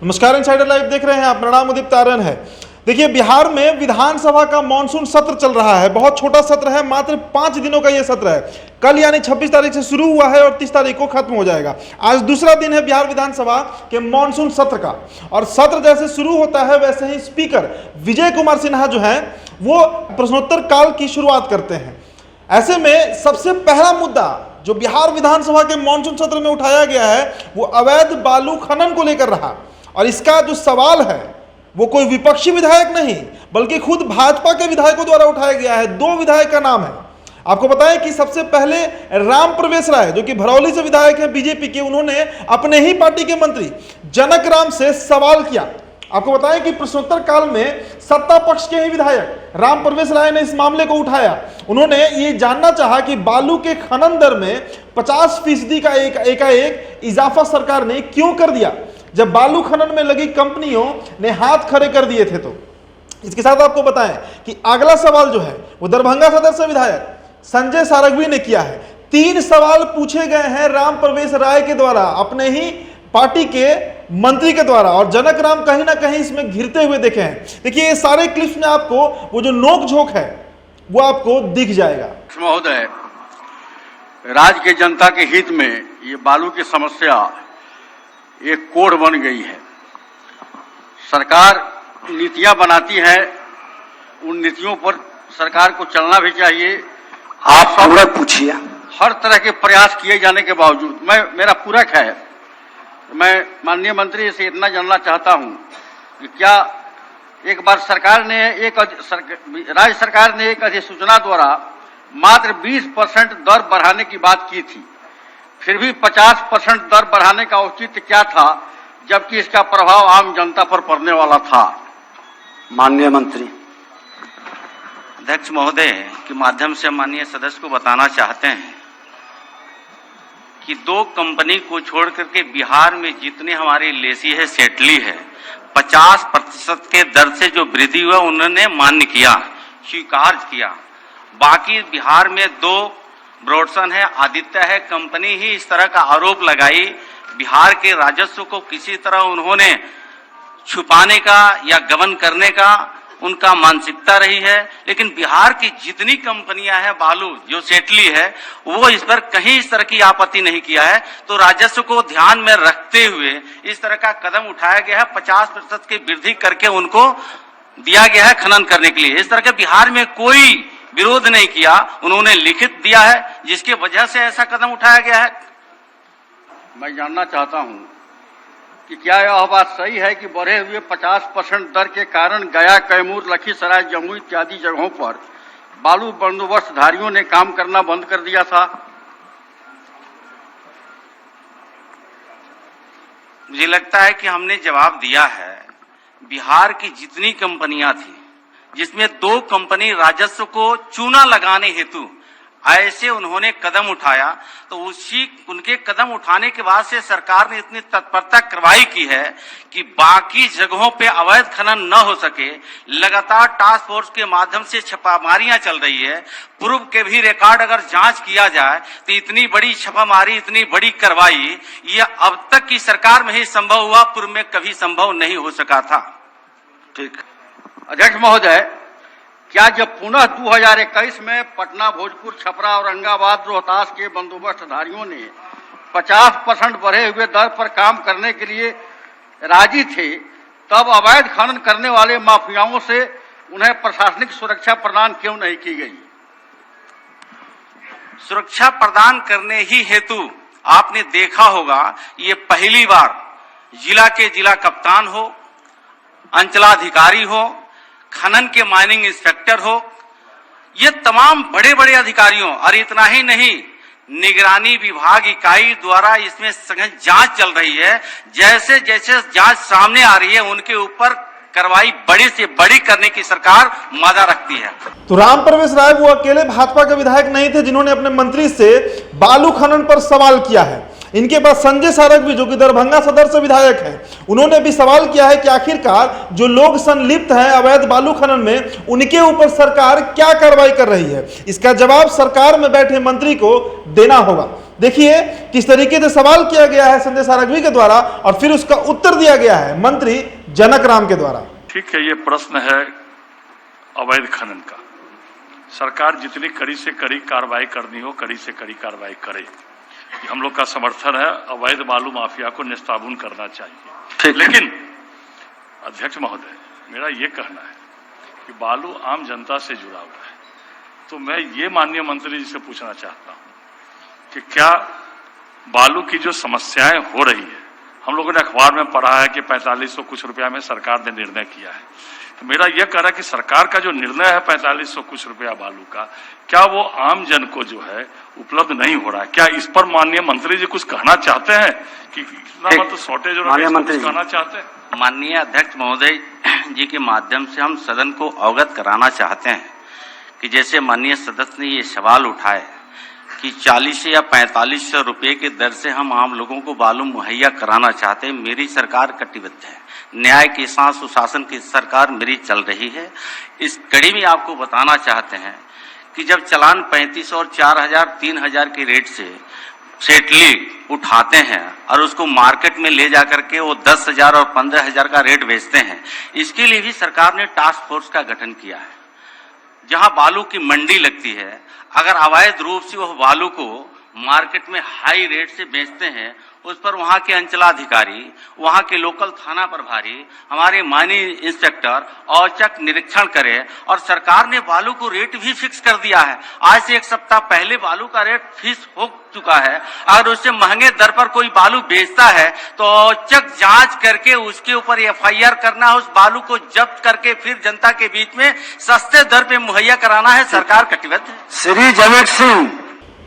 नमस्कार, insider live देख रहे हैं आप। प्रणाम, उदित तारन है। देखिए, बिहार में विधानसभा का मॉनसून सत्र चल रहा है। बहुत छोटा सत्र है, मात्र 5 दिनों का यह सत्र है। कल यानी 26 तारीख से शुरू हुआ है और 30 तारीख को खत्म हो जाएगा। आज दूसरा दिन है बिहार विधानसभा के मॉनसून सत्र का। और सत्र जैसे शुरू होता है वैसे ही स्पीकर विजय कुमार सिन्हा जो है वो प्रश्नोत्तर काल की शुरुआत करते हैं। ऐसे में सबसे पहला मुद्दा जो बिहार विधानसभा के मॉनसून सत्र में उठाया गया है वो अवैध बालू खनन को लेकर रहा। और इसका जो सवाल है वो कोई विपक्षी विधायक नहीं बल्कि खुद भाजपा के विधायकों द्वारा उठाया गया है। 2 विधायक का नाम है। आपको बताएं कि सबसे पहले राम प्रवेश राय जो कि भरौली से विधायक हैं बीजेपी के, उन्होंने अपने ही पार्टी के मंत्री जनक राम से सवाल किया। आपको बताएं कि प्रश्नोत्तर काल में सत्ता पक्ष के ही विधायक राम प्रवेश राय ने इस मामले को उठाया। उन्होंने ये जानना चाहा कि बालू के खनन दर में 50% का एकाएक इजाफा सरकार ने क्यों कर दिया जब बालू खनन में लगी कंपनियों ने हाथ खड़े कर दिए थे। तो इसके साथ आपको बताएं कि अगला सवाल जो है वो दरभंगा सदर से विधायक संजय सारंगी ने किया है। 3 सवाल पूछे गए हैं राम प्रवेश राय के द्वारा अपने ही पार्टी के मंत्री के द्वारा, और जनक राम कहीं ना कहीं इसमें घिरते हुए देखे हैं। देखिए, ये सारे क्लिप्स में आपको वो जो नोक झोंक है वो आपको दिख जाएगा। महोदय, राज्य के जनता के हित में ये बालू की समस्या एक कोढ़ बन गई है। सरकार नीतियां बनाती है, उन नीतियों पर सरकार को चलना भी चाहिए। आप पूरा पूछिए। हर तरह के प्रयास किए जाने के बावजूद मेरा पूरक है। मैं माननीय मंत्री से इतना जानना चाहता हूं कि क्या एक बार राज्य सरकार ने एक अधिसूचना द्वारा मात्र 20% दर बढ़ाने की बात की थी, फिर भी 50% दर बढ़ाने का औचित्य क्या था जबकि इसका प्रभाव आम जनता पर पड़ने वाला था? माननीय मंत्री। अध्यक्ष महोदय के माध्यम से माननीय सदस्य को बताना चाहते हैं कि 2 कंपनी को छोड़ करके बिहार में जितने हमारी लेसी है सेटली है 50% के दर से जो वृद्धि हुआ उन्होंने मान्य किया, स्वीकार किया। बाकी बिहार में 2 ब्रॉडसन है, आदित्य है, कंपनी ही इस तरह का आरोप लगाई। बिहार के राजस्व को किसी तरह उन्होंने छुपाने का या गबन करने का उनका मानसिकता रही है। लेकिन बिहार की जितनी कंपनियां हैं बालू जो सेटली है वो इस पर कहीं इस तरह की आपत्ति नहीं किया है। तो राजस्व को ध्यान में रखते हुए इस तरह का कदम उठाया गया है। 50% की वृद्धि करके उनको दिया गया है खनन करने के लिए। इस तरह के बिहार में कोई विरोध नहीं किया, उन्होंने लिखित दिया है जिसकी वजह से ऐसा कदम उठाया गया है। मैं जानना चाहता हूं कि क्या यह बात सही है कि बढ़े हुए 50% दर के कारण गया, कैमूर, लखीसराय, जमुई इत्यादि जगहों पर बालू बंदोबस्तधारियों ने काम करना बंद कर दिया था? मुझे लगता है कि हमने जवाब दिया है। बिहार की जितनी कंपनियां थी जिसमें 2 कंपनी राजस्व को चूना लगाने हेतु ऐसे उन्होंने कदम उठाया, तो उनके कदम उठाने के बाद से सरकार ने इतनी तत्परता कार्रवाई की है कि बाकी जगहों पे अवैध खनन न हो सके। लगातार टास्क फोर्स के माध्यम से छापामारियां चल रही है। पूर्व के भी रिकॉर्ड अगर जांच किया जाए तो इतनी बड़ी छापामारी, इतनी बड़ी कार्रवाई ये अब तक की सरकार में ही संभव हुआ, पूर्व में कभी संभव नहीं हो सका था। ठीक। अध्यक्ष महोदय, क्या जब पुनः 2021 में पटना, भोजपुर, छपरा, औरंगाबाद, रोहतास के बंदोबस्तधारियों ने 50% बढ़े हुए दर पर काम करने के लिए राजी थे, तब अवैध खनन करने वाले माफियाओं से उन्हें प्रशासनिक सुरक्षा प्रदान क्यों नहीं की गई? सुरक्षा प्रदान करने ही हेतु आपने देखा होगा ये पहली बार जिला के जिला कप्तान हो, अंचलाधिकारी हो, खनन के माइनिंग इंस्पेक्टर हो, ये तमाम बड़े बड़े अधिकारियों, और इतना ही नहीं निगरानी विभाग इकाई द्वारा इसमें जांच चल रही है। जैसे जैसे जांच सामने आ रही है उनके ऊपर कार्रवाई बड़ी से बड़ी करने की सरकार मादा रखती है। तो राम प्रवेश राय वो अकेले भाजपा के विधायक नहीं थे जिन्होंने अपने मंत्री से बालू खनन पर सवाल किया है। इनके पास संजय सारंगी जो कि दरभंगा सदर से विधायक हैं, उन्होंने भी सवाल किया है कि आखिरकार जो लोग संलिप्त हैं अवैध बालू खनन में उनके ऊपर सरकार क्या कार्रवाई कर रही है। इसका जवाब सरकार में बैठे मंत्री को देना होगा। देखिए किस तरीके से सवाल किया गया है संजय सारंगी के द्वारा और फिर उसका उत्तर दिया गया है मंत्री जनक राम के द्वारा। ठीक है, ये प्रश्न है अवैध खनन का। सरकार जितनी कड़ी से कड़ी कार्रवाई करनी हो, कड़ी से कड़ी कार्रवाई करे। हम लोग का समर्थन है, अवैध बालू माफिया को निस्ताबून करना चाहिए। लेकिन अध्यक्ष महोदय, मेरा ये कहना है कि बालू आम जनता से जुड़ा हुआ है, तो मैं ये माननीय मंत्री जी से पूछना चाहता हूँ कि क्या बालू की जो समस्याएं हो रही है, हम लोगों ने अखबार में पढ़ा है कि 4500 कुछ रुपया में सरकार ने निर्णय किया है, तो मेरा यह कहना है कि सरकार का जो निर्णय है 4500 कुछ रुपया बालू का, क्या वो आम जन को जो है उपलब्ध नहीं हो रहा है? क्या इस पर माननीय मंत्री जी कुछ कहना चाहते हैं कि इतना मतलब शॉर्टेज हो रहा है, कुछ कहना चाहते हैं? माननीय अध्यक्ष महोदय जी के माध्यम से हम सदन को अवगत कराना चाहते हैं कि जैसे माननीय सदस्य ने ये सवाल उठाए कि 40 या 4500 रुपए के दर से हम आम लोगों को बालू मुहैया कराना चाहते हैं। मेरी सरकार कटिबद्ध है, न्याय के साथ सुशासन की सरकार मेरी चल रही है। इस कड़ी में आपको बताना चाहते हैं कि जब चालान 35 और 4000 3000 के रेट से सेटली उठाते हैं और उसको मार्केट में ले जाकर के वो 10,000 और 15,000 का रेट बेचते हैं, इसके लिए भी सरकार ने टास्क फोर्स का गठन किया है। जहां बालू की मंडी लगती है, अगर अवैध रूप से वह बालू को मार्केट में हाई रेट से बेचते हैं, उस पर वहां के अंचलाधिकारी, वहां के लोकल थाना प्रभारी, हमारे माननीय इंस्पेक्टर औचक निरीक्षण करे। और सरकार ने बालू को रेट भी फिक्स कर दिया है। आज से 1 सप्ताह पहले बालू का रेट फिक्स हो चुका है। अगर उससे महंगे दर पर कोई बालू बेचता है तो औचक जांच करके उसके ऊपर FIR करना, उस बालू को जब्त करके फिर जनता के बीच में सस्ते दर पे मुहैया कराना है। सरकार कटिबद्ध है। श्री जगत सिंह।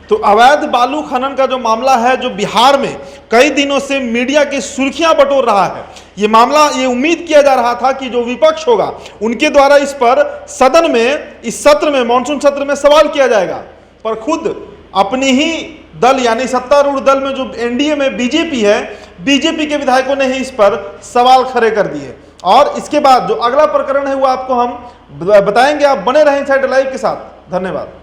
तो अवैध बालू खनन का जो मामला है, जो बिहार में कई दिनों से मीडिया की सुर्खियां बटोर रहा है, ये मामला, ये उम्मीद किया जा रहा था कि जो विपक्ष होगा उनके द्वारा इस पर सदन में, इस सत्र में, मानसून सत्र में सवाल किया जाएगा, पर खुद अपनी ही दल यानी सत्तारूढ़ दल में जो NDA में बीजेपी है, बीजेपी के विधायकों ने ही इस पर सवाल खड़े कर दिए। और इसके बाद जो अगला प्रकरण है वो आपको हम बताएंगे। आप बने रहें इनसाइडर लाइव के साथ। धन्यवाद।